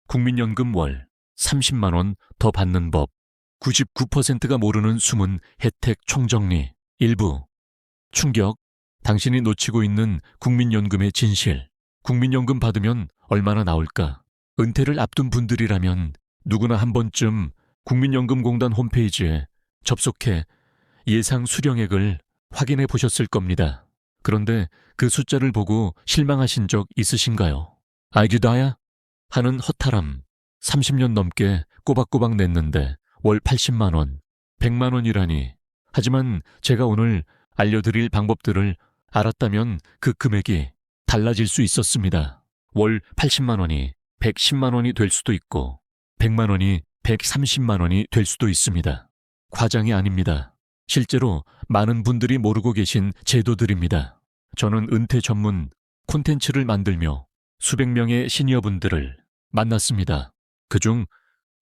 국민연금 월 30만 원 더 받는 법. 99%가 모르는 숨은 혜택 총정리. 일부. 충격. 당신이 놓치고 있는 국민연금의 진실. 국민연금 받으면 얼마나 나올까? 은퇴를 앞둔 분들이라면 누구나 한 번쯤 국민연금공단 홈페이지에 접속해 예상 수령액을 확인해 보셨을 겁니다. 그런데 그 숫자를 보고 실망하신 적 있으신가요? 아이디다야? 하는 허탈함. 30년 넘게 꼬박꼬박 냈는데 월 80만 원, 100만 원이라니. 하지만 제가 오늘 알려드릴 방법들을 알았다면 그 금액이 달라질 수 있었습니다. 월 80만 원이 110만 원이 될 수도 있고 100만 원이 130만 원이 될 수도 있습니다. 과장이 아닙니다. 실제로 많은 분들이 모르고 계신 제도들입니다. 저는 은퇴 전문 콘텐츠를 만들며 수백 명의 시니어분들을 만났습니다. 그중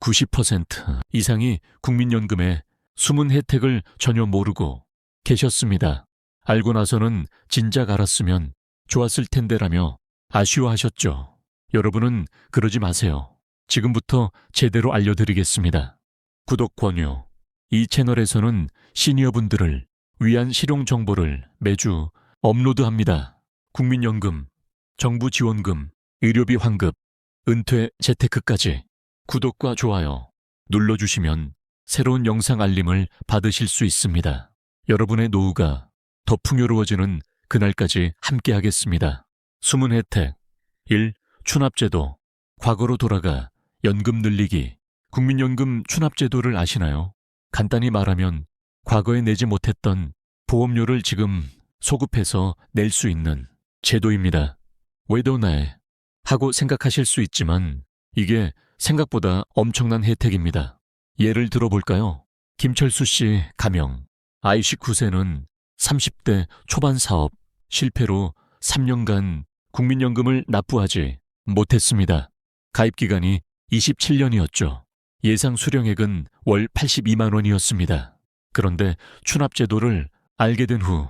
90% 이상이 국민연금의 숨은 혜택을 전혀 모르고 계셨습니다. 알고 나서는 진작 알았으면 좋았을 텐데라며 아쉬워하셨죠. 여러분은 그러지 마세요. 지금부터 제대로 알려드리겠습니다. 구독 권유. 이 채널에서는 시니어분들을 위한 실용 정보를 매주 업로드합니다. 국민연금, 정부 지원금, 의료비 환급, 은퇴 재테크까지 구독과 좋아요 눌러주시면 새로운 영상 알림을 받으실 수 있습니다. 여러분의 노후가 더 풍요로워지는 그날까지 함께하겠습니다. 숨은 혜택. 1. 추납제도. 과거로 돌아가 연금 늘리기. 국민연금 추납제도를 아시나요? 간단히 말하면 과거에 내지 못했던 보험료를 지금 소급해서 낼 수 있는 제도입니다. 왜 더 내? 하고 생각하실 수 있지만 이게 생각보다 엄청난 혜택입니다. 예를 들어볼까요? 김철수 씨 가명. 아이씨 9세는 30대 초반 사업 실패로 3년간 국민연금을 납부하지 못했습니다. 가입기간이 27년이었죠. 예상 수령액은 월 82만 원이었습니다. 그런데 추납제도를 알게 된 후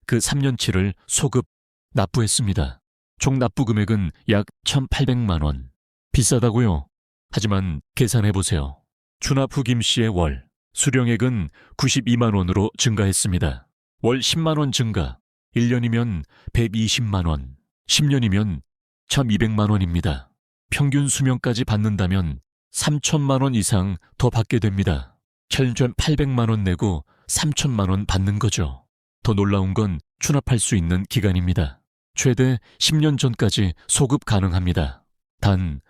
그 3년치를 소급 납부했습니다. 총 납부 금액은 약 1,800만 원. 비싸다고요? 하지만 계산해보세요. 추납 후 김 씨의 월 수령액은 92만 원으로 증가했습니다. 월 10만 원 증가. 1년이면 120만 원, 10년이면 1,200만 원입니다. 평균 수명까지 받는다면 3,000만 원 이상 더 받게 됩니다. 1,800만 원 내고 3,000만 원 받는 거죠. 더 놀라운 건 추납할 수 있는 기간입니다. 최대 10년 전까지 소급 가능합니다. 단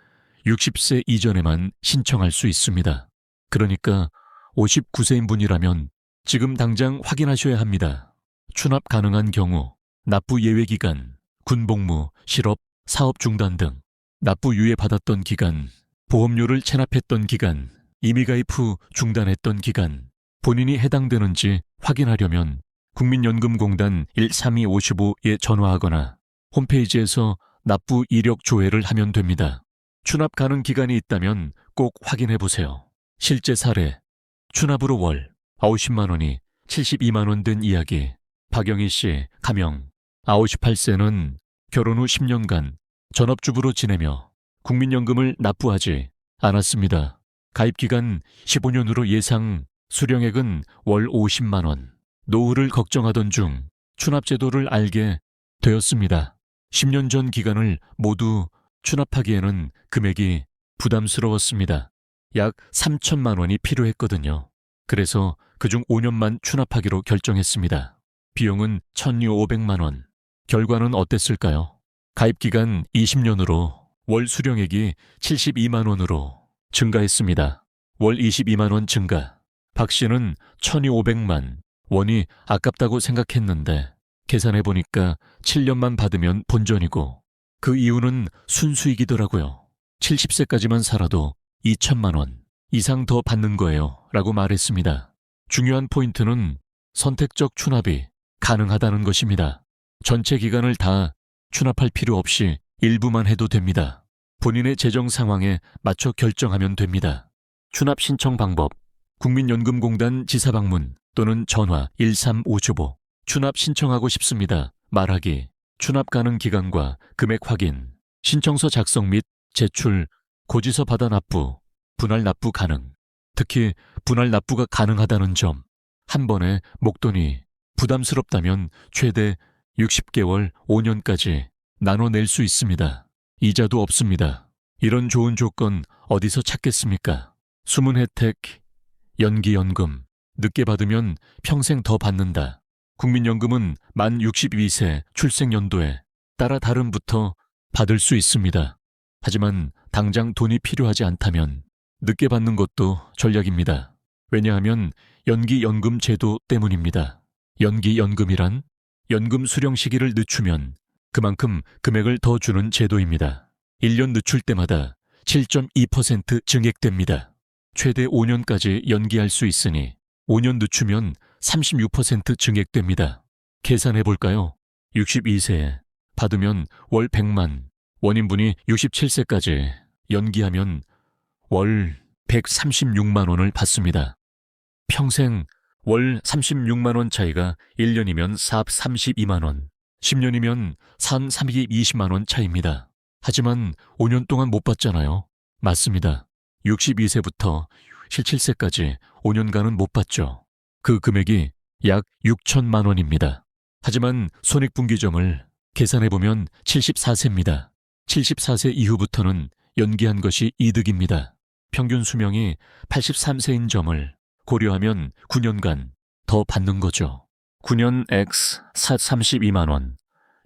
60세 이전에만 신청할 수 있습니다. 그러니까 59세인 분이라면 지금 당장 확인하셔야 합니다. 추납 가능한 경우, 납부 예외 기간, 군복무, 실업, 사업 중단 등, 납부 유예 받았던 기간, 보험료를 체납했던 기간, 이미 가입 후 중단했던 기간, 본인이 해당되는지 확인하려면 국민연금공단 13255에 전화하거나 홈페이지에서 납부 이력 조회를 하면 됩니다. 추납 가능 기간이 있다면 꼭 확인해 보세요. 실제 사례. 추납으로 월 50만 원이 72만 원 된 이야기. 박영희 씨 가명. 58세는 결혼 후 10년간 전업주부로 지내며 국민연금을 납부하지 않았습니다. 가입기간 15년으로 예상 수령액은 월 50만 원. 노후를 걱정하던 중 추납제도를 알게 되었습니다. 10년 전 기간을 모두 추납하기에는 금액이 부담스러웠습니다. 약 3천만 원이 필요했거든요. 그래서 그중 5년만 추납하기로 결정했습니다. 비용은 1,500만 원. 결과는 어땠을까요? 가입기간 20년으로 월 수령액이 72만 원으로 증가했습니다. 월 22만 원 증가. 박 씨는 1,500만 원이 아깝다고 생각했는데 계산해보니까 7년만 받으면 본전이고 그 이유는 순수익이더라고요. 70세까지만 살아도 2천만 원 이상 더 받는 거예요 라고 말했습니다. 중요한 포인트는 선택적 추납이 가능하다는 것입니다. 전체 기간을 다 추납할 필요 없이 일부만 해도 됩니다. 본인의 재정 상황에 맞춰 결정하면 됩니다. 추납 신청 방법. 국민연금공단 지사방문 또는 전화 13595. 추납 신청하고 싶습니다. 말하기. 추납 가능 기간과 금액 확인. 신청서 작성 및 제출 고지서 받아 납부, 분할 납부 가능. 특히 분할 납부가 가능하다는 점. 한 번에 목돈이 부담스럽다면 최대 60개월 5년까지 나눠낼 수 있습니다. 이자도 없습니다. 이런 좋은 조건 어디서 찾겠습니까? 숨은 혜택, 연기연금. 늦게 받으면 평생 더 받는다. 국민연금은 만 62세 출생연도에 따라 다름부터 받을 수 있습니다. 하지만 당장 돈이 필요하지 않다면 늦게 받는 것도 전략입니다. 왜냐하면 연기연금 제도 때문입니다. 연기연금이란 연금 수령 시기를 늦추면 그만큼 금액을 더 주는 제도입니다. 1년 늦출 때마다 7.2% 증액됩니다. 최대 5년까지 연기할 수 있으니 5년 늦추면 36% 증액됩니다. 계산해 볼까요? 62세에 받으면 월 100만, 원인분이 67세까지 연기하면 월 136만 원을 받습니다. 평생 월 36만 원 차이가 1년이면 432만 원, 10년이면 320만 원 차이입니다. 하지만 5년 동안 못 받잖아요. 맞습니다. 62세부터 77세까지 5년간은 못 받죠. 그 금액이 약 6천만 원입니다. 하지만 손익분기점을 계산해보면 74세입니다. 74세 이후부터는 연기한 것이 이득입니다. 평균 수명이 83세인 점을 고려하면 9년간 더 받는 거죠. 9년 X 32만 원,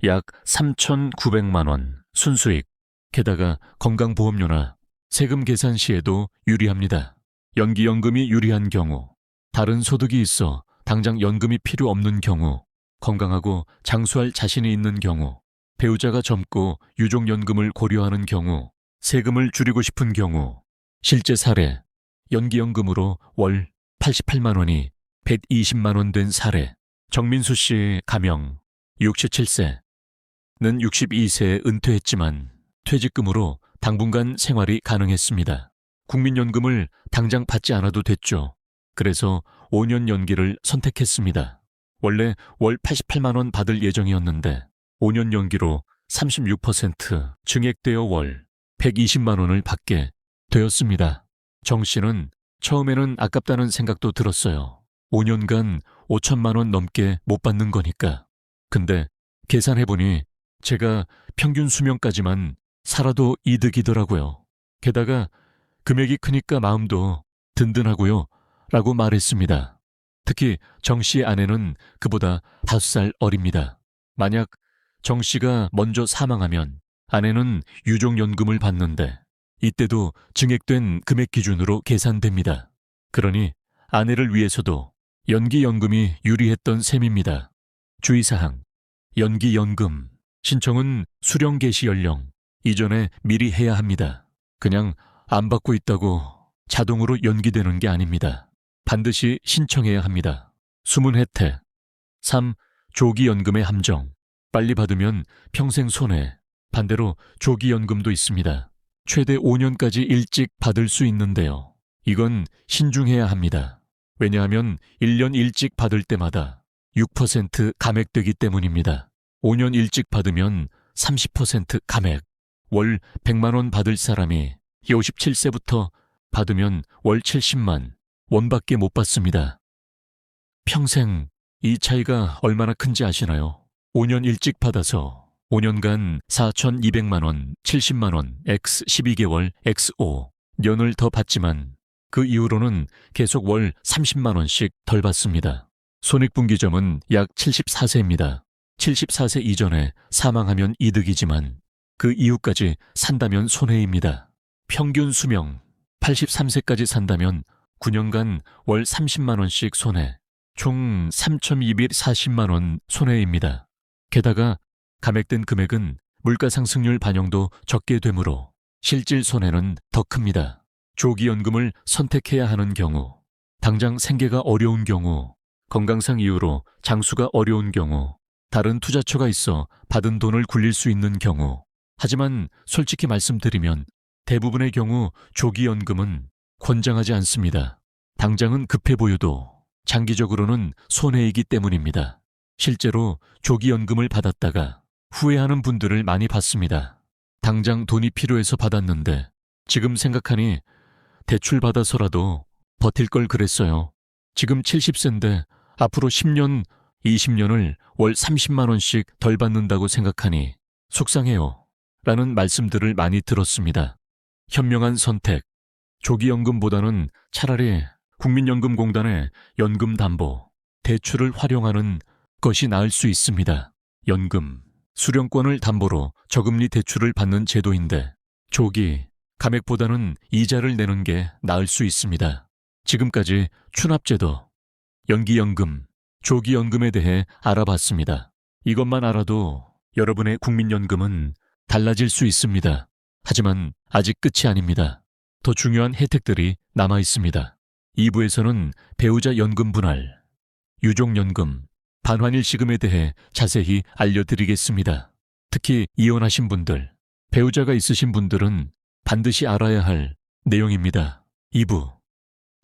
약 3,900만 원 순수익. 게다가 건강보험료나 세금 계산 시에도 유리합니다. 연기연금이 유리한 경우, 다른 소득이 있어 당장 연금이 필요 없는 경우, 건강하고 장수할 자신이 있는 경우, 배우자가 젊고 유족연금을 고려하는 경우, 세금을 줄이고 싶은 경우. 실제 사례, 연기연금으로 월 88만 원이 120만 원 된 사례. 정민수 씨 가명, 67세는 62세에 은퇴했지만 퇴직금으로 당분간 생활이 가능했습니다. 국민연금을 당장 받지 않아도 됐죠. 그래서 5년 연기를 선택했습니다. 원래 월 88만 원 받을 예정이었는데 5년 연기로 36% 증액되어 월 120만 원을 받게 되었습니다. 정 씨는 처음에는 아깝다는 생각도 들었어요. 5년간 5천만 원 넘게 못 받는 거니까. 근데 계산해보니 제가 평균 수명까지만 살아도 이득이더라고요. 게다가 금액이 크니까 마음도 든든하고요. 라고 말했습니다. 특히 정 씨의 아내는 그보다 5살 어립니다. 만약 정 씨가 먼저 사망하면 아내는 유족연금을 받는데 이때도 증액된 금액 기준으로 계산됩니다. 그러니 아내를 위해서도 연기연금이 유리했던 셈입니다. 주의사항, 연기연금 신청은 수령 개시 연령 이전에 미리 해야 합니다. 그냥 안 받고 있다고 자동으로 연기되는 게 아닙니다. 반드시 신청해야 합니다. 숨은 혜택. 3. 조기연금의 함정. 빨리 받으면 평생 손해. 반대로 조기연금도 있습니다. 최대 5년까지 일찍 받을 수 있는데요. 이건 신중해야 합니다. 왜냐하면 1년 일찍 받을 때마다 6% 감액되기 때문입니다. 5년 일찍 받으면 30% 감액. 월 100만 원 받을 사람이 57세부터 받으면 월 70만 원밖에 못 받습니다. 평생 이 차이가 얼마나 큰지 아시나요? 5년 일찍 받아서 5년간 4,200만 원, 70만 원, X 12개월, X5 년을 더 받지만 그 이후로는 계속 월 30만 원씩 덜 받습니다. 손익분기점은 약 74세입니다. 74세 이전에 사망하면 이득이지만 그 이후까지 산다면 손해입니다. 평균 수명 83세까지 산다면 9년간 월 30만 원씩 손해, 총 3,240만 원 손해입니다. 게다가 감액된 금액은 물가상승률 반영도 적게 되므로 실질 손해는 더 큽니다. 조기연금을 선택해야 하는 경우, 당장 생계가 어려운 경우, 건강상 이유로 장수가 어려운 경우, 다른 투자처가 있어 받은 돈을 굴릴 수 있는 경우. 하지만 솔직히 말씀드리면 대부분의 경우 조기연금은 권장하지 않습니다. 당장은 급해 보여도 장기적으로는 손해이기 때문입니다. 실제로 조기연금을 받았다가 후회하는 분들을 많이 봤습니다. 당장 돈이 필요해서 받았는데 지금 생각하니 대출 받아서라도 버틸 걸 그랬어요. 지금 70세인데 앞으로 10년, 20년을 월 30만 원씩 덜 받는다고 생각하니 속상해요. 라는 말씀들을 많이 들었습니다. 현명한 선택. 조기연금보다는 차라리 국민연금공단의 연금담보, 대출을 활용하는 것이 나을 수 있습니다. 연금, 수령권을 담보로 저금리 대출을 받는 제도인데 조기, 감액보다는 이자를 내는 게 나을 수 있습니다. 지금까지 추납제도, 연기연금, 조기연금에 대해 알아봤습니다. 이것만 알아도 여러분의 국민연금은 달라질 수 있습니다. 하지만 아직 끝이 아닙니다. 더 중요한 혜택들이 남아 있습니다. 2부에서는 배우자 연금 분할, 유족연금, 반환일시금에 대해 자세히 알려드리겠습니다. 특히 이혼하신 분들, 배우자가 있으신 분들은 반드시 알아야 할 내용입니다. 2부,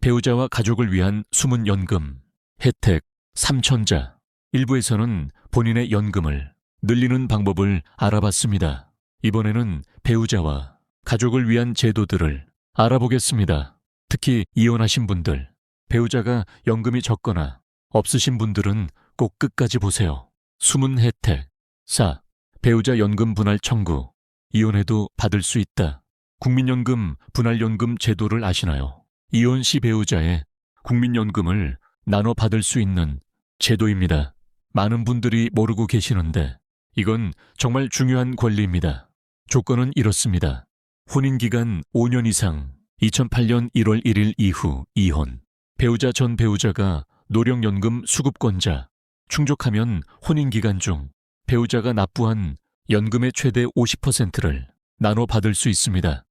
배우자와 가족을 위한 숨은 연금, 혜택, 삼천자. 1부에서는 본인의 연금을 늘리는 방법을 알아봤습니다. 이번에는 배우자와 가족을 위한 제도들을 알아보겠습니다. 특히 이혼하신 분들, 배우자가 연금이 적거나 없으신 분들은 꼭 끝까지 보세요. 숨은 혜택. 4. 배우자 연금 분할 청구. 이혼해도 받을 수 있다. 국민연금 분할연금 제도를 아시나요? 이혼 시 배우자의 국민연금을 나눠 받을 수 있는 제도입니다. 많은 분들이 모르고 계시는데 이건 정말 중요한 권리입니다. 조건은 이렇습니다. 혼인기간 5년 이상, 2008년 1월 1일 이후 이혼, 배우자 전 배우자가 노령연금 수급권자, 충족하면 혼인기간 중 배우자가 납부한 연금의 최대 50%를 나눠 받을 수 있습니다.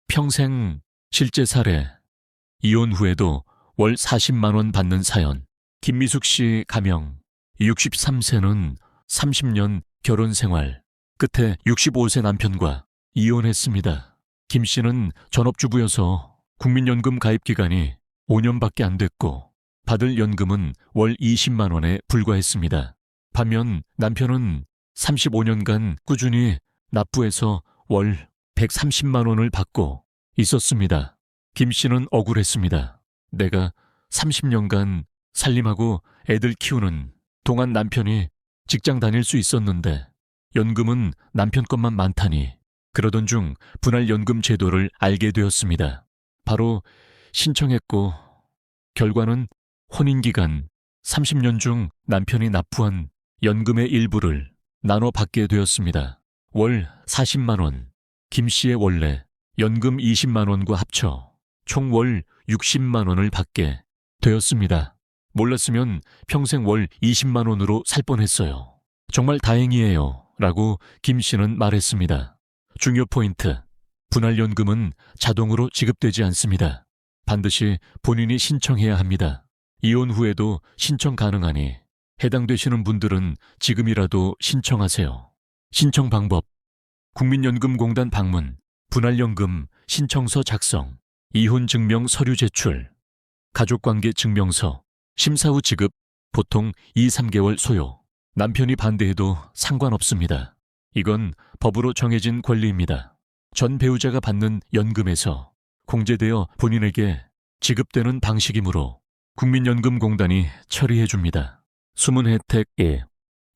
평생 실제 사례, 이혼 후에도 월 40만 원 받는 사연. 김미숙 씨 가명, 63세는 30년 결혼 생활 끝에 65세 남편과 이혼했습니다. 김 씨는 전업주부여서 국민연금 가입 기간이 5년밖에 안 됐고 받을 연금은 월 20만 원에 불과했습니다. 반면 남편은 35년간 꾸준히 납부해서 월 130만 원을 받고 있었습니다. 김 씨는 억울했습니다. 내가 30년간 살림하고 애들 키우는 동안 남편이 직장 다닐 수 있었는데 연금은 남편 것만 많다니. 그러던 중 분할연금 제도를 알게 되었습니다. 바로 신청했고 결과는 혼인기간 30년 중 남편이 납부한 연금의 일부를 나눠 받게 되었습니다. 월 40만 원, 김 씨의 원래 연금 20만 원과 합쳐 총 월 60만 원을 받게 되었습니다. 몰랐으면 평생 월 20만 원으로 살 뻔했어요. 정말 다행이에요. 라고 김 씨는 말했습니다. 중요 포인트, 분할연금은 자동으로 지급되지 않습니다. 반드시 본인이 신청해야 합니다. 이혼 후에도 신청 가능하니 해당되시는 분들은 지금이라도 신청하세요. 신청 방법, 국민연금공단 방문, 분할연금 신청서 작성, 이혼증명 서류 제출, 가족관계 증명서, 심사 후 지급, 보통 2-3개월 소요. 남편이 반대해도 상관없습니다. 이건 법으로 정해진 권리입니다. 전 배우자가 받는 연금에서 공제되어 본인에게 지급되는 방식이므로 국민연금공단이 처리해줍니다. 숨은 혜택 1.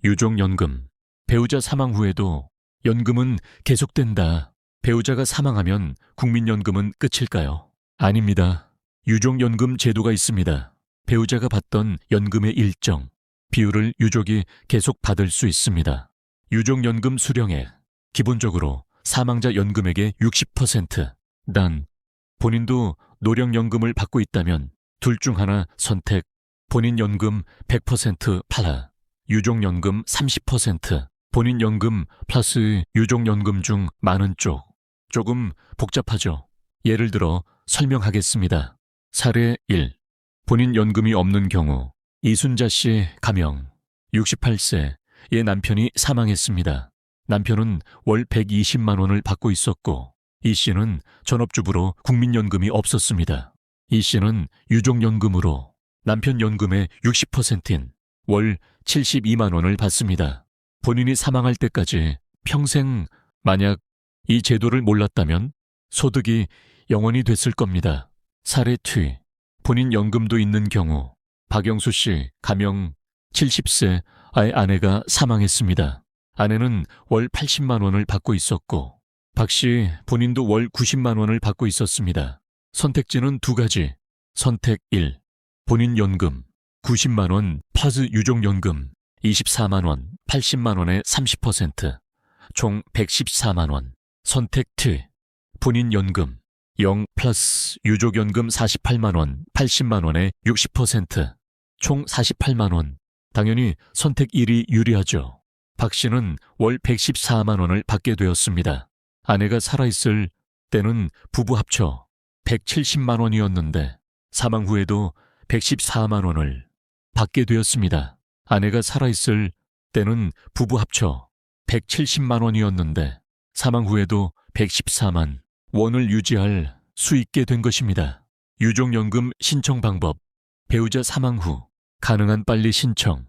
유족연금. 배우자 사망 후에도 연금은 계속된다. 배우자가 사망하면 국민연금은 끝일까요? 아닙니다. 유족연금 제도가 있습니다. 배우자가 받던 연금의 일정, 비율을 유족이 계속 받을 수 있습니다. 유족연금 수령액, 기본적으로 사망자 연금액의 60%. 단, 본인도 노령연금을 받고 있다면 둘 중 하나 선택. 본인 연금 100% 팔아, 유족연금 30%, 본인 연금 플러스 유족연금 중 많은 쪽. 조금 복잡하죠? 예를 들어 설명하겠습니다. 사례 1. 본인 연금이 없는 경우 이순자 씨 가명, 68세의 남편이 사망했습니다. 남편은 월 120만 원을 받고 있었고 이 씨는 전업주부로 국민연금이 없었습니다. 이 씨는 유족연금으로 남편 연금의 60%인 월 72만 원을 받습니다. 본인이 사망할 때까지 평생 만약 이 제도를 몰랐다면 소득이 0원이 됐을 겁니다. 사례 투. 본인 연금도 있는 경우 박영수 씨 가명 70세 아내가 사망했습니다. 아내는 월 80만 원을 받고 있었고 박 씨 본인도 월 90만 원을 받고 있었습니다. 선택지는 두 가지. 선택 1. 본인 연금 90만 원 플러스 유족연금 24만 원, 80만 원의 30%, 총 114만 원. 선택 2. 본인 연금 0 플러스 유족연금 48만 원, 80만 원의 60%, 총 48만 원. 당연히 선택 1이 유리하죠. 박 씨는 월 114만 원을 받게 되었습니다. 아내가 살아있을 때는 부부 합쳐 170만 원이었는데 사망 후에도 114만 원을 받게 되었습니다. 아내가 살아있을 때는 부부 합쳐 170만 원이었는데 사망 후에도 114만 원을 유지할 수 있게 된 것입니다. 유족연금 신청 방법. 배우자 사망 후 가능한 빨리 신청.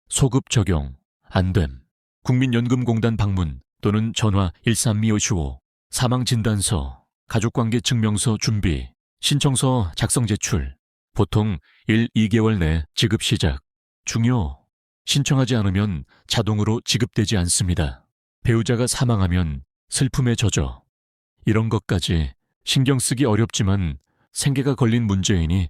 소급 적용 안됨. 국민연금공단 방문 또는 전화 13255. 사망진단서, 가족관계 증명서 준비, 신청서 작성 제출. 보통 1, 2개월 내 지급 시작. 중요. 신청하지 않으면 자동으로 지급되지 않습니다. 배우자가 사망하면 슬픔에 젖어. 이런 것까지 신경 쓰기 어렵지만 생계가 걸린 문제이니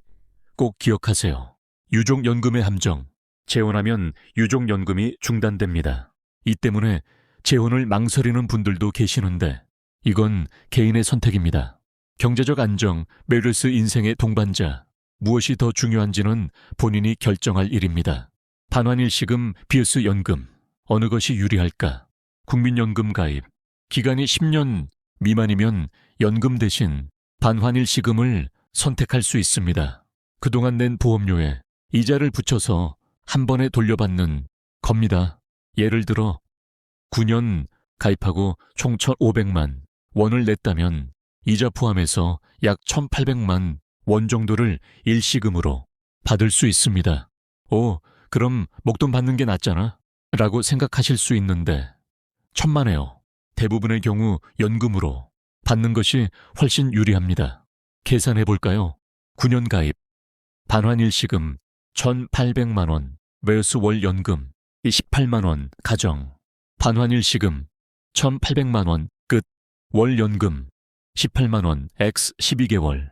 꼭 기억하세요. 유족연금의 함정. 재혼하면 유족연금이 중단됩니다. 이 때문에 재혼을 망설이는 분들도 계시는데 이건 개인의 선택입니다. 경제적 안정, 메르스 인생의 동반자. 무엇이 더 중요한지는 본인이 결정할 일입니다. 반환일시금 vs 연금. 어느 것이 유리할까? 국민연금 가입. 기간이 10년 미만이면 연금 대신 반환일시금을 선택할 수 있습니다. 그동안 낸 보험료에 이자를 붙여서 한 번에 돌려받는 겁니다. 예를 들어 9년 가입하고 총 1,500만 원을 냈다면 이자 포함해서 약 1,800만 원 정도를 일시금으로 받을 수 있습니다. 그럼 목돈 받는 게 낫잖아? 라고 생각하실 수 있는데 천만에요. 대부분의 경우 연금으로 받는 것이 훨씬 유리합니다. 계산해 볼까요? 9년 가입, 반환일시금 1,800만 원 vs 월 연금 18만 원 가정. 반환일시금 1,800만 원 끝. 월 연금 18만 원 x 12개월.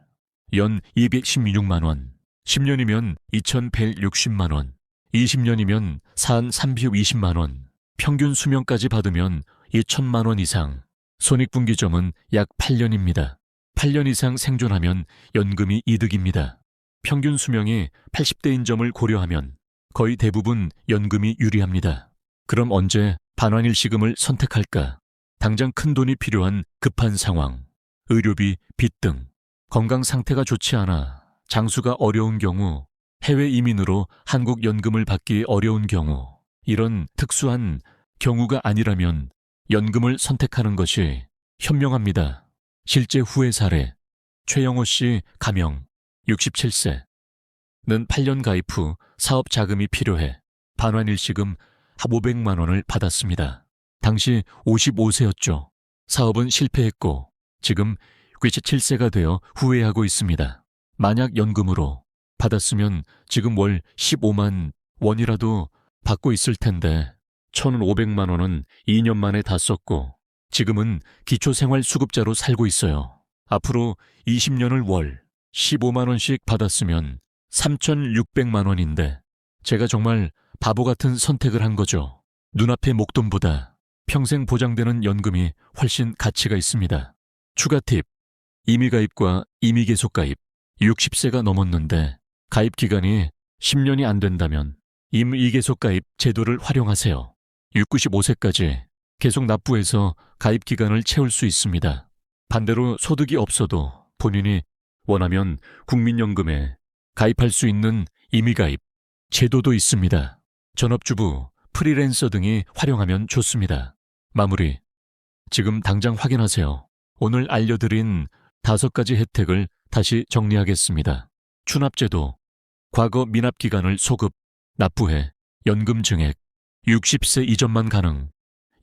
연 216만 원. 10년이면 2,160만 원. 20년이면 4,320만 원. 평균 수명까지 받으면 2,000만 원 이상. 손익분기점은 약 8년입니다. 8년 이상 생존하면 연금이 이득입니다. 평균 수명이 80대인 점을 고려하면 거의 대부분 연금이 유리합니다. 그럼 언제 반환일시금을 선택할까? 당장 큰 돈이 필요한 급한 상황, 의료비, 빚 등, 건강 상태가 좋지 않아 장수가 어려운 경우, 해외 이민으로 한국 연금을 받기 어려운 경우, 이런 특수한 경우가 아니라면 연금을 선택하는 것이 현명합니다. 실제 후의 사례. 최영호 씨 가명 67세는 8년 가입 후 사업 자금이 필요해 반환일시금 500만 원을 받았습니다. 당시 55세였죠. 사업은 실패했고 지금 97세가 되어 후회하고 있습니다. 만약 연금으로 받았으면 지금 월 15만 원이라도 받고 있을 텐데 1,500만 원은 2년 만에 다 썼고 지금은 기초생활수급자로 살고 있어요. 앞으로 20년을 월 15만 원씩 받았으면 3,600만 원인데 제가 정말 바보 같은 선택을 한 거죠. 눈앞의 목돈보다 평생 보장되는 연금이 훨씬 가치가 있습니다. 추가 팁. 임의가입과 임의계속가입. 60세가 넘었는데 가입 기간이 10년이 안 된다면 임의계속가입 제도를 활용하세요. 65세까지 계속 납부해서 가입 기간을 채울 수 있습니다. 반대로 소득이 없어도 본인이 원하면 국민연금에 가입할 수 있는 임의가입 제도도 있습니다. 전업주부, 프리랜서 등이 활용하면 좋습니다. 마무리. 지금 당장 확인하세요. 오늘 알려드린 5가지 혜택을 다시 정리하겠습니다. 추납제도, 과거 미납기간을 소급, 납부해, 연금 증액, 60세 이전만 가능,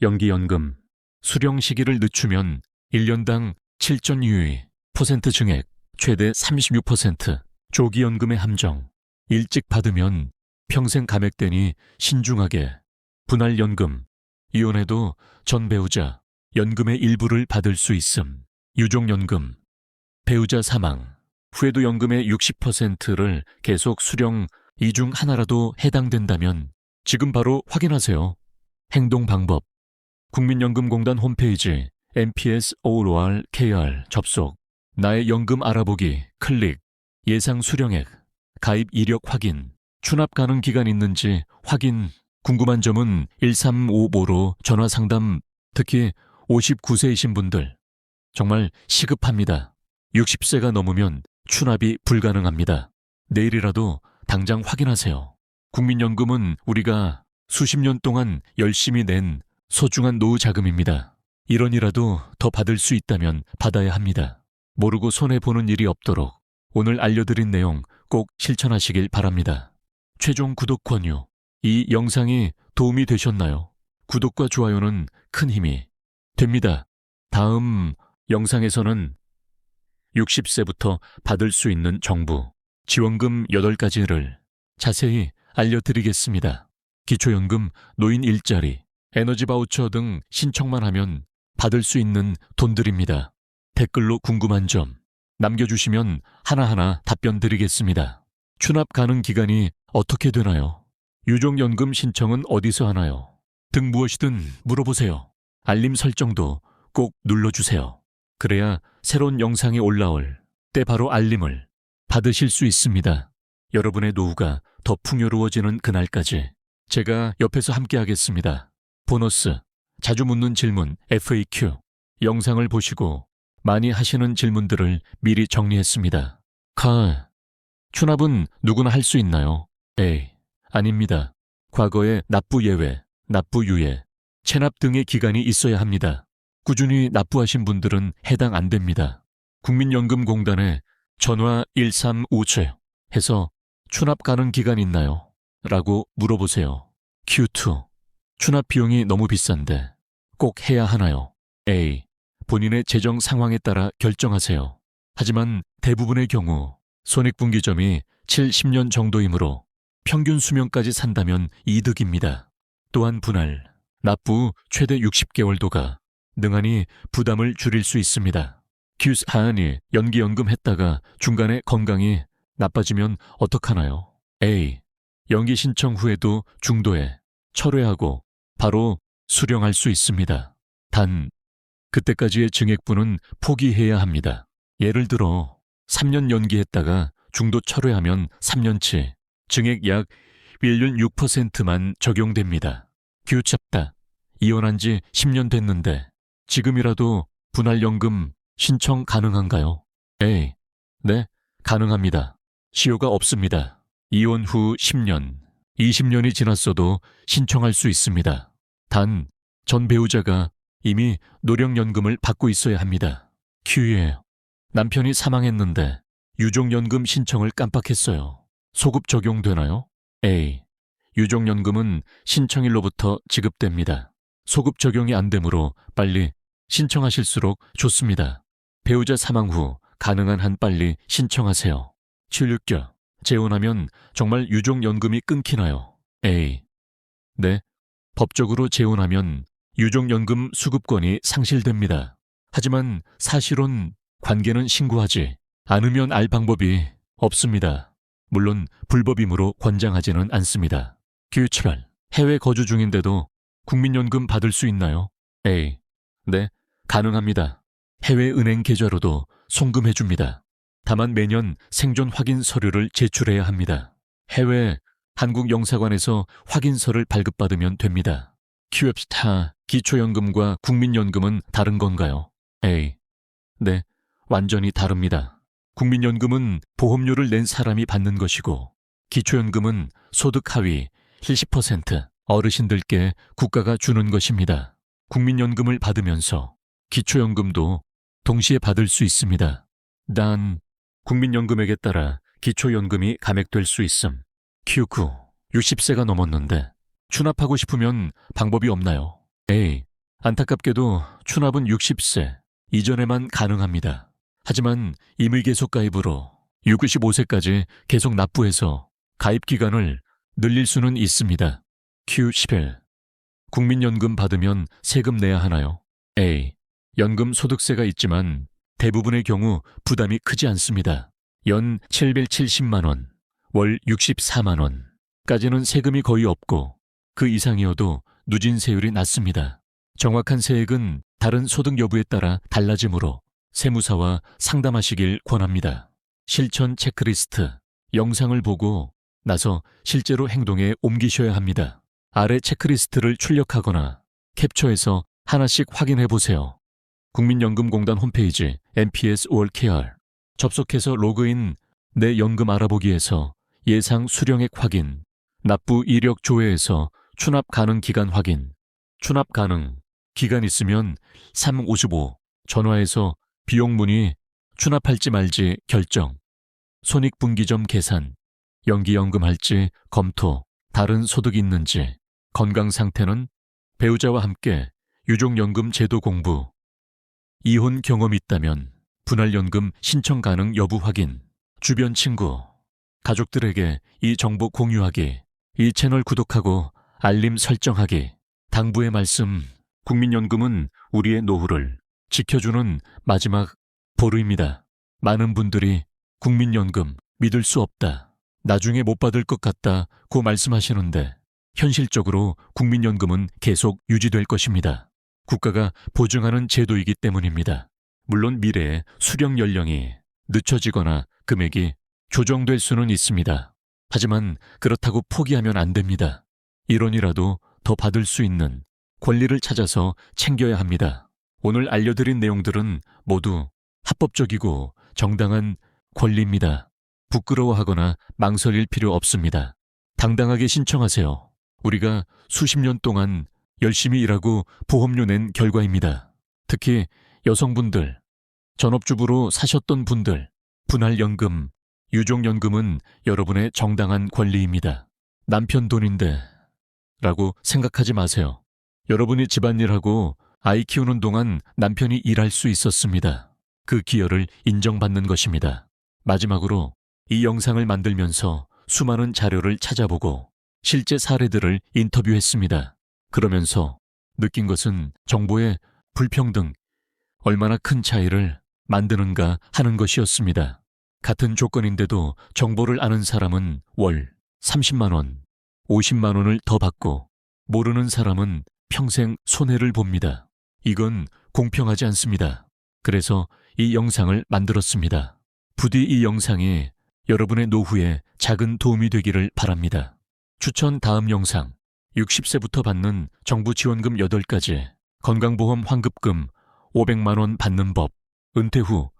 연기연금, 수령 시기를 늦추면 1년당 실전 유의, 퍼센트 증액, 최대 36%, 조기연금의 함정, 일찍 받으면 평생 감액되니 신중하게, 분할연금, 이혼해도 전 배우자, 연금의 일부를 받을 수 있음, 유족연금, 배우자 사망, 후에도 연금의 60%를 계속 수령 이 중 하나라도 해당된다면 지금 바로 확인하세요. 행동 방법, 국민연금공단 홈페이지 NPS OR KR 접속, 나의 연금 알아보기 클릭, 예상 수령액, 가입 이력 확인, 추납 가능 기간 있는지 확인, 궁금한 점은 1355로 전화 상담, 특히 59세이신 분들 정말 시급합니다. 60세가 넘으면 추납이 불가능합니다. 내일이라도 당장 확인하세요. 국민연금은 우리가 수십 년 동안 열심히 낸 소중한 노후 자금입니다. 1원이라도 더 받을 수 있다면 받아야 합니다. 모르고 손해보는 일이 없도록 오늘 알려드린 내용 꼭 실천하시길 바랍니다. 최종 구독 권유. 이 영상이 도움이 되셨나요? 구독과 좋아요는 큰 힘이 됩니다. 다음 영상에서는 60세부터 받을 수 있는 정부 지원금 8가지를 자세히 알려드리겠습니다. 기초연금, 노인 일자리, 에너지 바우처 등 신청만 하면 받을 수 있는 돈들입니다. 댓글로 궁금한 점 남겨주시면 하나하나 답변 드리겠습니다. 추납 가능 기간이 어떻게 되나요? 유족연금 신청은 어디서 하나요? 등 무엇이든 물어보세요. 알림 설정도 꼭 눌러주세요. 그래야 새로운 영상이 올라올 때 바로 알림을 받으실 수 있습니다. 여러분의 노후가 더 풍요로워지는 그날까지 제가 옆에서 함께하겠습니다. 보너스, 자주 묻는 질문 FAQ, 영상을 보시고 많이 하시는 질문들을 미리 정리했습니다. 추납은 누구나 할 수 있나요? A. 아닙니다. 과거에 납부 예외, 납부 유예, 체납 등의 기간이 있어야 합니다. 꾸준히 납부하신 분들은 해당 안 됩니다. 국민연금공단에 전화 1357 해서 추납 가능 기간 있나요? 라고 물어보세요. Q2. 추납 비용이 너무 비싼데 꼭 해야 하나요? A. 본인의 재정 상황에 따라 결정하세요. 하지만 대부분의 경우 손익분기점이 7, 10년 정도이므로 평균 수명까지 산다면 이득입니다. 또한 분할, 납부 최대 60개월도가 능하니 부담을 줄일 수 있습니다. 하은이 연기연금 했다가 중간에 건강이 나빠지면 어떡하나요? A. 연기 신청 후에도 중도에 철회하고 바로 수령할 수 있습니다. 단, 그때까지의 증액분은 포기해야 합니다. 예를 들어 3년 연기했다가 중도 철회하면 3년치 증액 약 1.6%만 적용됩니다. 겹다. 이혼한 지 10년 됐는데 지금이라도 분할연금 신청 가능한가요? A. 네, 가능합니다. 시효가 없습니다. 이혼 후 10년, 20년이 지났어도 신청할 수 있습니다. 단, 전 배우자가 이미 노령연금을 받고 있어야 합니다. Q예요. 남편이 사망했는데 유족연금 신청을 깜빡했어요. 소급 적용되나요? A. 유족연금은 신청일로부터 지급됩니다. 소급 적용이 안 되므로 빨리 신청하실수록 좋습니다. 배우자 사망 후 가능한 한 빨리 신청하세요. 76개. 재혼하면 정말 유족연금이 끊기나요? A. 네. 법적으로 재혼하면 유족연금 수급권이 상실됩니다. 하지만 사실혼 관계는 신고하지 않으면 알 방법이 없습니다. 물론 불법이므로 권장하지는 않습니다. Q7. 해외 거주 중인데도 국민연금 받을 수 있나요? A. 네, 가능합니다. 해외 은행 계좌로도 송금해줍니다. 다만 매년 생존 확인 서류를 제출해야 합니다. 해외 한국 영사관에서 확인서를 발급받으면 됩니다. Q앱스타 기초연금과 국민연금은 다른 건가요? A. 네, 완전히 다릅니다. 국민연금은 보험료를 낸 사람이 받는 것이고 기초연금은 소득 하위 70% 어르신들께 국가가 주는 것입니다. 국민연금을 받으면서 기초연금도 동시에 받을 수 있습니다. 단, 국민연금액에 따라 기초연금이 감액될 수 있음. Q9. 60세가 넘었는데 추납하고 싶으면 방법이 없나요? A. 안타깝게도 추납은 60세, 이전에만 가능합니다. 하지만 임의계속 가입으로 65세까지 계속 납부해서 가입 기간을 늘릴 수는 있습니다. Q11. 국민연금 받으면 세금 내야 하나요? A. 연금 소득세가 있지만 대부분의 경우 부담이 크지 않습니다. 연 770만 원, 월 64만 원까지는 세금이 거의 없고 그 이상이어도 누진세율이 낮습니다. 정확한 세액은 다른 소득 여부에 따라 달라지므로 세무사와 상담하시길 권합니다. 실천 체크리스트, 영상을 보고 나서 실제로 행동에 옮기셔야 합니다. 아래 체크리스트를 출력하거나 캡처해서 하나씩 확인해 보세요. 국민연금공단 홈페이지 NPS 월케어 접속해서 로그인 내 연금 알아보기에서 예상 수령액 확인, 납부 이력 조회에서 추납 가능 기간 확인, 추납 가능, 기간 있으면 355 전화해서 비용 문의, 추납할지 말지 결정, 손익분기점 계산, 연기연금할지 검토, 다른 소득이 있는지, 건강 상태는, 배우자와 함께 유족연금 제도 공부, 이혼 경험이 있다면 분할연금 신청 가능 여부 확인, 주변 친구, 가족들에게 이 정보 공유하기, 이 채널 구독하고 알림 설정하기. 당부의 말씀, 국민연금은 우리의 노후를 지켜주는 마지막 보루입니다. 많은 분들이 국민연금 믿을 수 없다, 나중에 못 받을 것 같다고 말씀하시는데 현실적으로 국민연금은 계속 유지될 것입니다. 국가가 보증하는 제도이기 때문입니다. 물론 미래에 수령 연령이 늦춰지거나 금액이 조정될 수는 있습니다. 하지만 그렇다고 포기하면 안 됩니다. 1원이라도 더 받을 수 있는 권리를 찾아서 챙겨야 합니다. 오늘 알려드린 내용들은 모두 합법적이고 정당한 권리입니다. 부끄러워하거나 망설일 필요 없습니다. 당당하게 신청하세요. 우리가 수십 년 동안 열심히 일하고 보험료 낸 결과입니다. 특히 여성분들, 전업주부로 사셨던 분들, 분할연금, 유족연금은 여러분의 정당한 권리입니다. 남편 돈인데 라고 생각하지 마세요. 여러분이 집안일하고 아이 키우는 동안 남편이 일할 수 있었습니다. 그 기여를 인정받는 것입니다. 마지막으로 이 영상을 만들면서 수많은 자료를 찾아보고 실제 사례들을 인터뷰했습니다. 그러면서 느낀 것은 정보의 불평등, 얼마나 큰 차이를 만드는가 하는 것이었습니다. 같은 조건인데도 정보를 아는 사람은 월 30만 원, 50만 원을 더 받고 모르는 사람은 평생 손해를 봅니다. 이건 공평하지 않습니다. 그래서 이 영상을 만들었습니다. 부디 이 영상이 여러분의 노후에 작은 도움이 되기를 바랍니다. 추천 다음 영상, 60세부터 받는 정부 지원금 8가지, 건강보험 환급금 500만 원 받는 법, 은퇴 후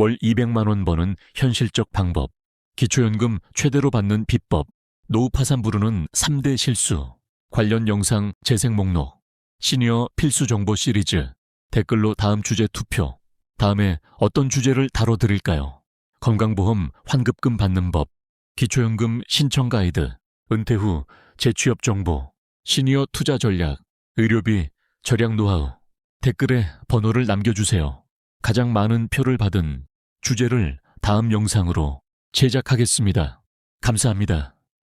월 200만 원 버는 현실적 방법, 기초연금 최대로 받는 비법, 노후 파산 부르는 3대 실수, 관련 영상 재생 목록, 시니어 필수 정보 시리즈, 댓글로 다음 주제 투표. 다음에 어떤 주제를 다뤄드릴까요? 건강보험 환급금 받는 법, 기초연금 신청 가이드, 은퇴 후 재취업 정보, 시니어 투자 전략, 의료비 절약 노하우. 댓글에 번호를 남겨주세요. 가장 많은 표를 받은 주제를 다음 영상으로 제작하겠습니다. 감사합니다.